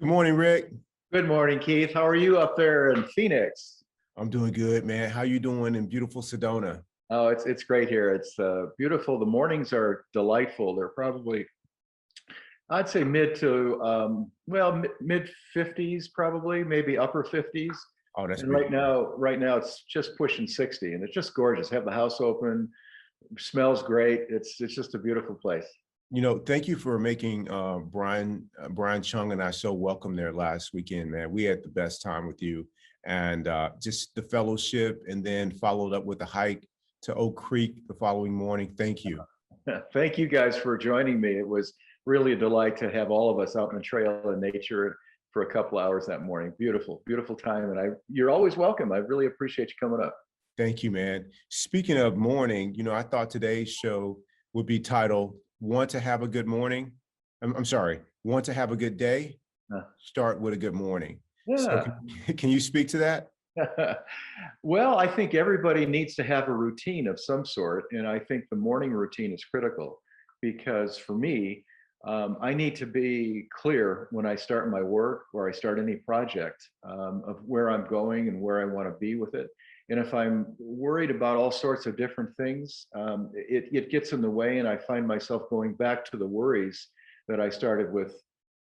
Good morning, Rick. Good morning, Keith. How are you up there in Phoenix? I'm doing good, man. How you doing in beautiful Sedona? Oh, it's great here. It's beautiful. The mornings are delightful. They're probably, I'd say mid to mid 50s, probably maybe upper 50s. Oh, that's And right beautiful. now, right now it's just pushing 60, and it's just gorgeous. Have the house open, smells great. It's just a beautiful place. Thank you for making Brian Chung and I so welcome there last weekend, man. We had the best time with you, and just the fellowship, and then followed up with a hike to Oak Creek the following morning. Thank you. Thank you guys for joining me. It was really a delight to have all of us out in the trail in nature for a couple hours that morning. Beautiful, beautiful time. And you're always welcome. I really appreciate you coming up. Thank you, man. Speaking of morning, I thought today's show would be titled "Want to Have a Good Morning." I'm sorry, "Want to Have a Good Day? Start with a good morning." So, Yeah. can you speak to that? Well, I think everybody needs to have a routine of some sort. And I think the morning routine is critical because for me, I need to be clear when I start my work or I start any project of where I'm going and where I want to be with it. And if I'm worried about all sorts of different things, it gets in the way, and I find myself going back to the worries that I started with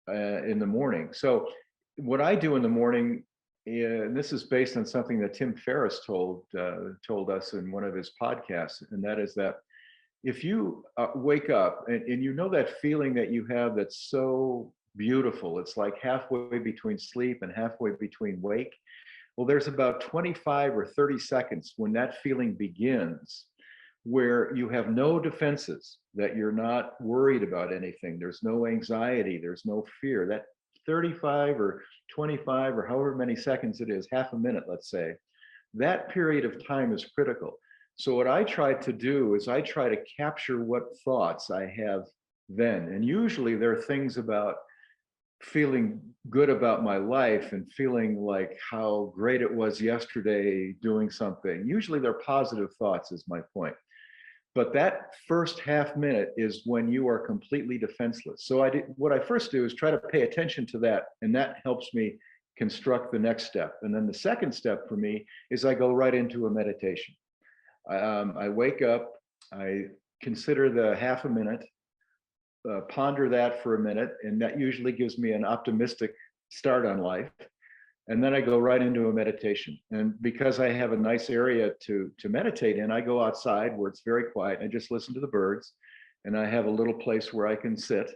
in the morning. So, what I do in the morning, and this is based on something that Tim Ferriss told us in one of his podcasts, and that is that if you wake up and you know that feeling that you have that's so beautiful, it's like halfway between sleep and halfway between wake. Well, there's about 25 or 30 seconds when that feeling begins where you have no defenses, that you're not worried about anything. There's no anxiety, there's no fear. That 35 or 25 or however many seconds it is, half a minute, let's say, that period of time is critical. So what I try to do is I try to capture what thoughts I have then. And usually there are things about feeling good about my life and feeling like how great it was yesterday doing something. Usually they're positive thoughts, is my point. But that first half minute is when you are completely defenseless. So what I first do is try to pay attention to that, and that helps me construct the next step. And then the second step for me is I go right into a meditation. I wake up, I consider the half a minute, ponder that for a minute, and that usually gives me an optimistic start on life. And then I go right into a meditation. And because I have a nice area to meditate in, I go outside where it's very quiet. I just listen to the birds, and I have a little place where I can sit.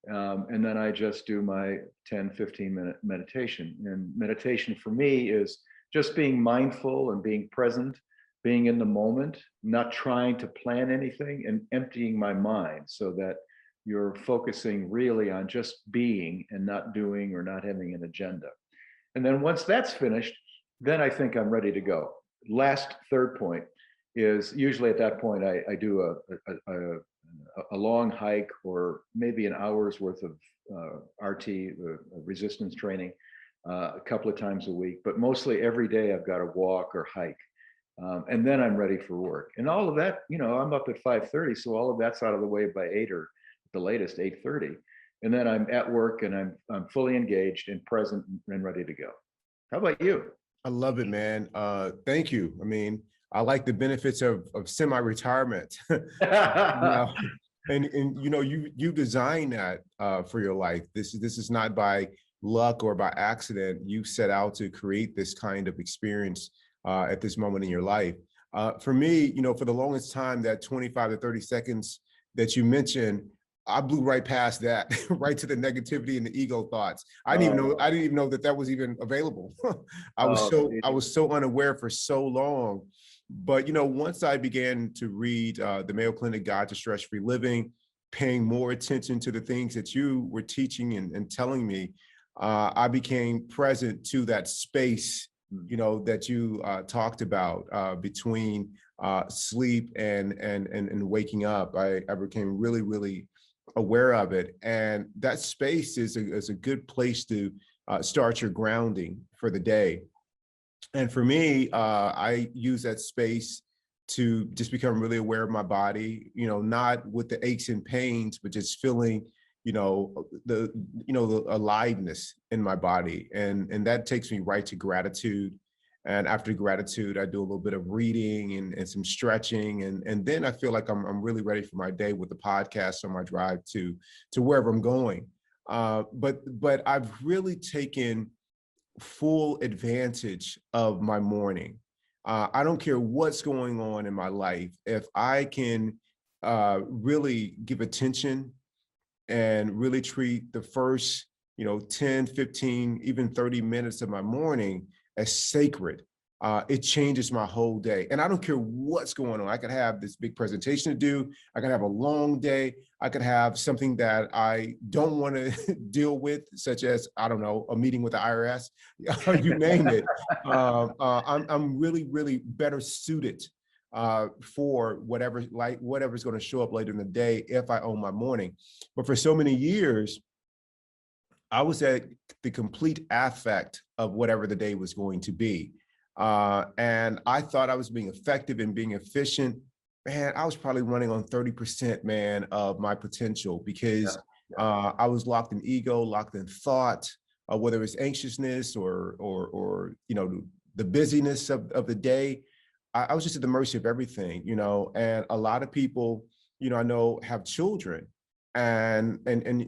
And then I just do my 10-15 minute meditation. And meditation for me is just being mindful and being present, being in the moment, not trying to plan anything, and emptying my mind so that you're focusing really on just being and not doing or not having an agenda. And then once that's finished, then I think I'm ready to go. Last third point is usually at that point I do a long hike or maybe an hour's worth of RT, resistance training, a couple of times a week, but mostly every day I've got to walk or hike. And then I'm ready for work. And all of that, I'm up at 5:30, so all of that's out of the way by 8 or the latest 8:30. And then I'm at work and I'm fully engaged and present and ready to go. How about you? I love it, man. Thank you. I mean, I like the benefits of semi-retirement. Now, and you designed that for your life. This is not by luck or by accident. You set out to create this kind of experience at this moment in your life. For me, for the longest time, that 25 to 30 seconds that you mentioned, I blew right past that, right to the negativity and the ego thoughts. I didn't even know that was even available. I was so unaware for so long. But once I began to read the Mayo Clinic Guide to Stress-Free Living, paying more attention to the things that you were teaching and telling me, I became present to that space, that you talked about between sleep and waking up. I became really, really aware of it, and that space is a good place to start your grounding for the day. And for me, I use that space to just become really aware of my body, not with the aches and pains, but just feeling the aliveness in my body. And that takes me right to gratitude. And after gratitude, I do a little bit of reading and some stretching. And then I feel like I'm really ready for my day with the podcast on my drive to wherever I'm going. But I've really taken full advantage of my morning. I don't care what's going on in my life. If I can really give attention and really treat the first, 10, 15, even 30 minutes of my morning as sacred, it changes my whole day. And I don't care what's going on. I could have this big presentation to do. I could have a long day. I could have something that I don't want to deal with, such as, I don't know, a meeting with the IRS, you name it. I'm really, really better suited for whatever's going to show up later in the day if I own my morning. But for so many years, I was at the complete affect of whatever the day was going to be. And I thought I was being effective and being efficient. Man, I was probably running on 30%, man, of my potential, because I was locked in ego, locked in thought, whether it's anxiousness or the busyness of the day. I was just at the mercy of everything, and a lot of people, I know, have children. And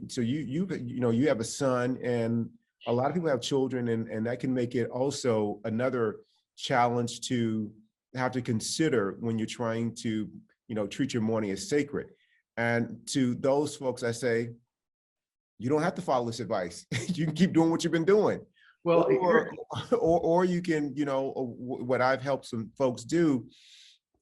so you have a son, and a lot of people have children, and that can make it also another challenge to have to consider when you're trying to, treat your morning as sacred. And to those folks, I say, you don't have to follow this advice. You can keep doing what you've been doing. Well, or you can, what I've helped some folks do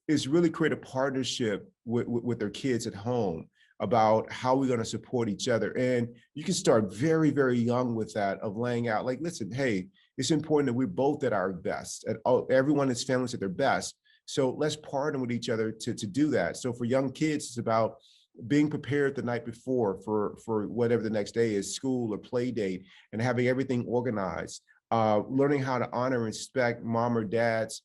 is really create a partnership with their kids at home about how we're going to support each other. And you can start very, very young with that, of laying out, like, listen, hey, it's important that we're both at our best, everyone in his family is at their best. So let's partner with each other to do that. So for young kids, it's about being prepared the night before for whatever the next day is, school or play date, and having everything organized, learning how to honor and respect mom or dad's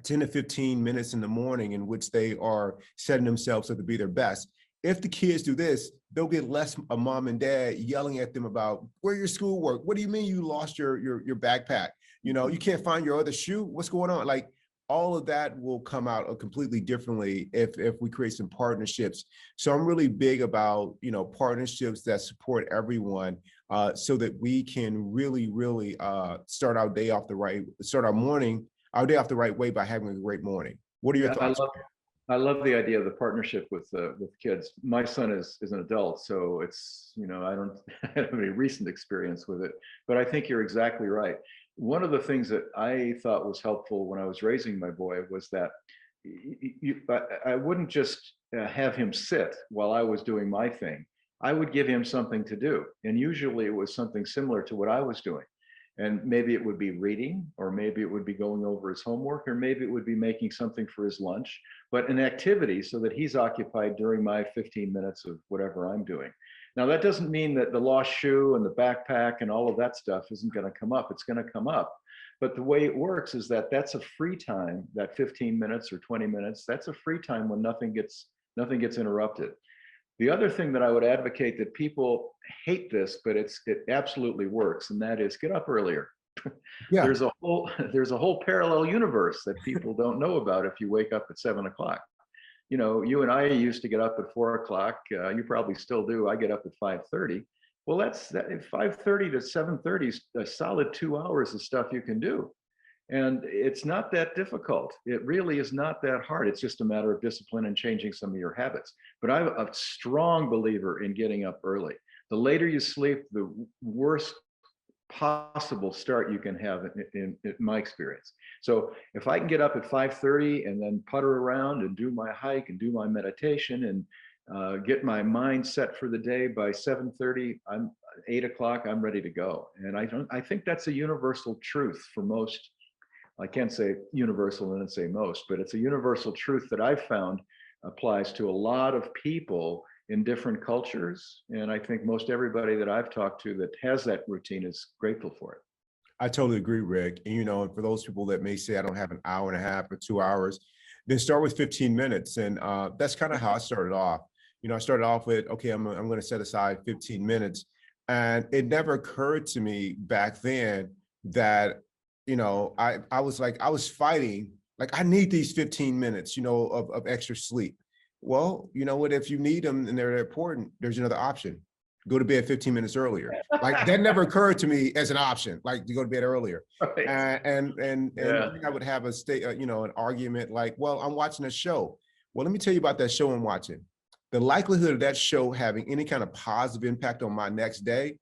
10 to 15 minutes in the morning in which they are setting themselves up to be their best. If the kids do this, they'll get less of mom and dad yelling at them about, where your schoolwork? What do you mean you lost your backpack? You can't find your other shoe? What's going on? Like, all of that will come out completely differently if we create some partnerships. So I'm really big about, partnerships that support everyone, so that we can really, really start our day off the right way by having a great morning. What are your thoughts? I love the idea of the partnership with kids. My son is an adult, so it's, I don't have any recent experience with it, but I think you're exactly right. One of the things that I thought was helpful when I was raising my boy was that I wouldn't just have him sit while I was doing my thing. I would give him something to do, and usually it was something similar to what I was doing. And maybe it would be reading, or maybe it would be going over his homework, or maybe it would be making something for his lunch, but an activity so that he's occupied during my 15 minutes of whatever I'm doing. Now, that doesn't mean that the lost shoe and the backpack and all of that stuff isn't going to come up. It's going to come up. But the way it works is that that's a free time, that 15 minutes or 20 minutes, that's a free time when nothing gets interrupted. The other thing that I would advocate, that people hate this, but it absolutely works, and that is get up earlier. Yeah. There's a whole parallel universe that people don't know about if you wake up at 7 o'clock. You and I used to get up at 4 o'clock. You probably still do. I get up at 5:30. Well, that's 5:30 to 7:30 is a solid 2 hours of stuff you can do. And it's not that difficult. It really is not that hard. It's just a matter of discipline and changing some of your habits. But I'm a strong believer in getting up early. The later you sleep, the worse possible start you can have in my experience. So if I can get up at 5:30 and then putter around and do my hike and do my meditation and get my mind set for the day by 7:30, I'm 8 o'clock, I'm ready to go. And I think that's a universal truth for most. I can't say universal and then say most, but it's a universal truth that I've found applies to a lot of people in different cultures. And I think most everybody that I've talked to that has that routine is grateful for it. I totally agree, Rick. And, and for those people that may say, I don't have an hour and a half or 2 hours, then start with 15 minutes. And that's kind of how I started off. I started off with, okay, I'm going to set aside 15 minutes. And it never occurred to me back then that, I was like, I was fighting, like, I need these 15 minutes, of extra sleep. Well, you know what, if you need them and they're important, there's another option. Go to bed 15 minutes earlier. Like, that never occurred to me as an option, like, to go to bed earlier. Right. And Yeah. I would have an argument like, well, I'm watching a show. Well, let me tell you about that show I'm watching. The likelihood of that show having any kind of positive impact on my next day,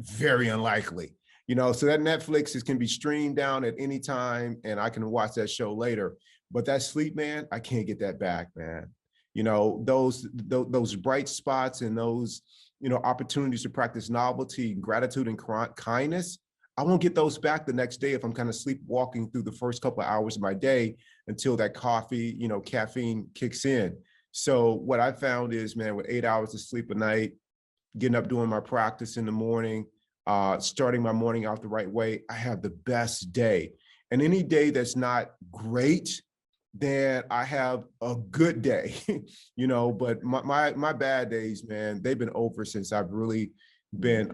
very unlikely. So that Netflix can be streamed down at any time and I can watch that show later. But that sleep, man, I can't get that back, man. Those bright spots and those, opportunities to practice novelty, gratitude, and kindness, I won't get those back the next day if I'm kind of sleepwalking through the first couple of hours of my day until that coffee, caffeine kicks in. So what I found is, man, with 8 hours of sleep a night, getting up, doing my practice in the morning, starting my morning out the right way, I have the best day. And any day that's not great, then I have a good day, but my bad days, man, they've been over since I've really been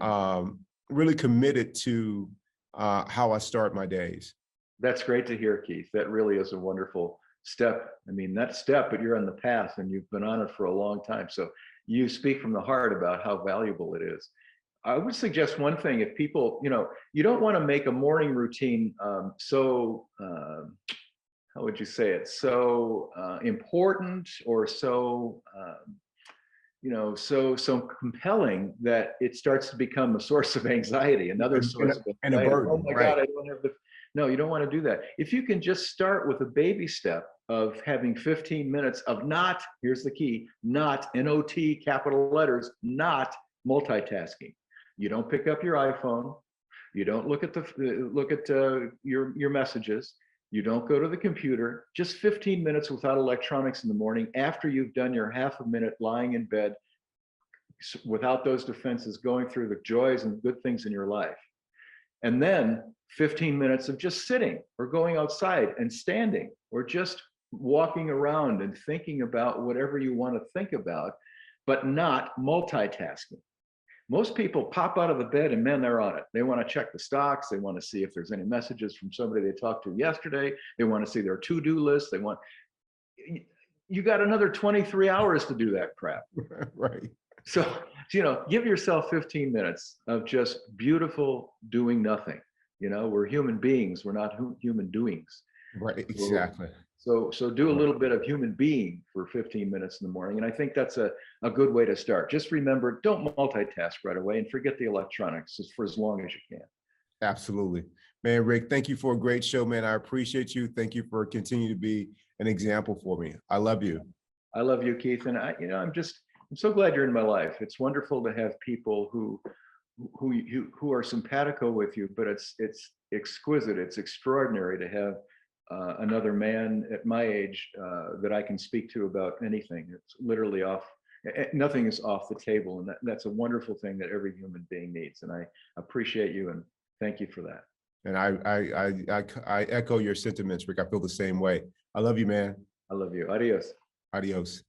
really committed to how I start my days. That's great to hear, Keith. That really is a wonderful step. I mean, that step, but you're on the path and you've been on it for a long time. So you speak from the heart about how valuable it is. I would suggest one thing: if people, you don't want to make a morning routine how would you say it, so important or so so compelling that it starts to become a source of anxiety, another source of And a anxiety. Oh burden, my right? God, I don't have the. No, you don't want to do that. If you can just start with a baby step of having 15 minutes of not, here's the key, not, N-O-T, capital letters, not multitasking. You don't pick up your iPhone. You don't look at your messages. You don't go to the computer. Just 15 minutes without electronics in the morning after you've done your half a minute lying in bed without those defenses, going through the joys and good things in your life. And then 15 minutes of just sitting or going outside and standing or just walking around and thinking about whatever you want to think about, but not multitasking. Most people pop out of the bed and, man, they're on it. They want to check the stocks. They want to see if there's any messages from somebody they talked to yesterday. They want to see their to-do list. You got another 23 hours to do that crap. Right. So, give yourself 15 minutes of just beautiful doing nothing. We're human beings. We're not human doings. Right. Exactly. So do a little bit of human being for 15 minutes in the morning. And I think that's a good way to start. Just remember, don't multitask right away and forget the electronics for as long as you can. Absolutely. Man, Rick, thank you for a great show, man. I appreciate you. Thank you for continuing to be an example for me. I love you. I love you, Keith. And I'm so glad you're in my life. It's wonderful to have people who are simpatico with you, but it's exquisite. It's extraordinary to have another man at my age that I can speak to about anything. It's literally nothing is off the table. And that's a wonderful thing that every human being needs. And I appreciate you and thank you for that. And I echo your sentiments, Rick. I feel the same way. I love you, man. I love you. Adios. Adios.